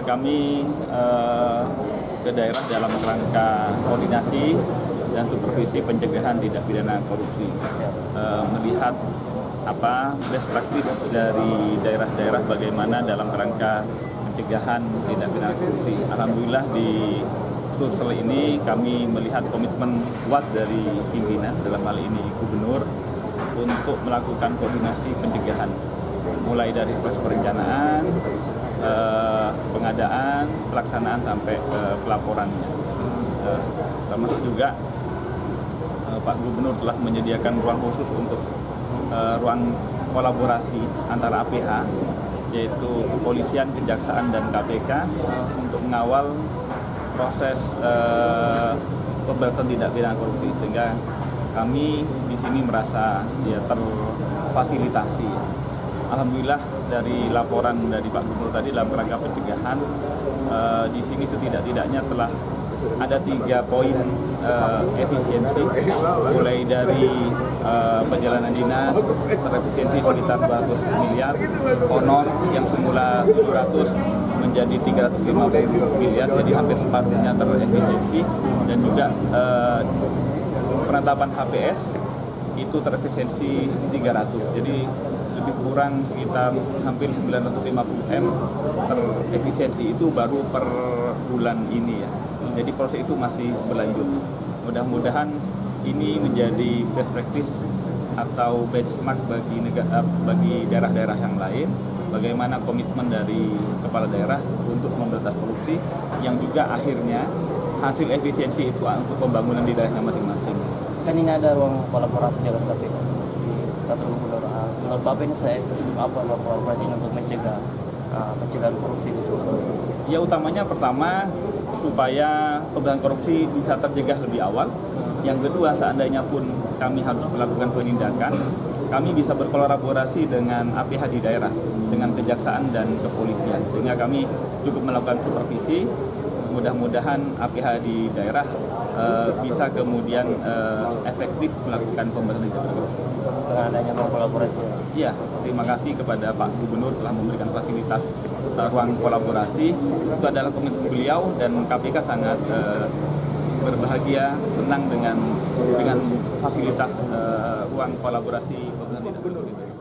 kami ke daerah dalam rangka koordinasi dan supervisi pencegahan tindak pidana korupsi, melihat best practice dari daerah-daerah bagaimana dalam rangka pencegahan tindak pidana korupsi. Alhamdulillah di Sulsel ini kami melihat komitmen kuat dari pimpinan, dalam hal ini Gubernur, untuk melakukan koordinasi pencegahan, mulai dari proses perencanaan, pengadaan, pelaksanaan sampai pelaporannya. Termasuk juga Pak Gubernur telah menyediakan ruang khusus untuk ruang kolaborasi antara APH, yaitu kepolisian, kejaksaan, dan KPK untuk mengawal proses pemberantasan tindak pidana korupsi, sehingga kami di sini merasa terfasilitasi. Alhamdulillah dari laporan dari Pak Gubernur tadi dalam rangka pencegahan, di sini setidak-tidaknya telah ada 3 poin efisiensi, mulai dari perjalanan dinas terefisiensi sekitar 200 miliar, honor yang semula 700 menjadi 350 miliar, jadi hampir separuhnya terefisiensi, dan juga penetapan HPS itu terefisiensi 300, jadi lebih kurang sekitar hampir 950 M terefisiensi, itu baru per bulan ini ya. Jadi proses itu masih berlanjut. Mudah-mudahan ini menjadi best practice atau benchmark bagi daerah-daerah yang lain, bagaimana komitmen dari kepala daerah untuk memberantas korupsi, yang juga akhirnya hasil efisiensi itu untuk pembangunan di daerahnya masing-masing. Kan ini ada ruang kolaborasi dengan KPK di kantor Gubernur. Menurut Bapak ini saya apa kolaborasi untuk mencegah pencegahan korupsi di Sulsel? Ya, utamanya pertama supaya pemberantasan korupsi bisa tercegah lebih awal. Yang kedua, seandainya pun kami harus melakukan penindakan, kami bisa berkolaborasi dengan APH di daerah, dengan kejaksaan dan kepolisian, sehingga kami cukup melakukan supervisi. Mudah-mudahan APH di daerah bisa kemudian efektif melakukan pemberantasan korupsi. Dengan adanya kolaborasi. Iya, terima kasih kepada Pak Gubernur telah memberikan fasilitas ruang kolaborasi. Itu adalah komitmen beliau, dan KPK sangat berbahagia, senang dengan fasilitas ruang kolaborasi pemberantasan tindak pidana korupsi.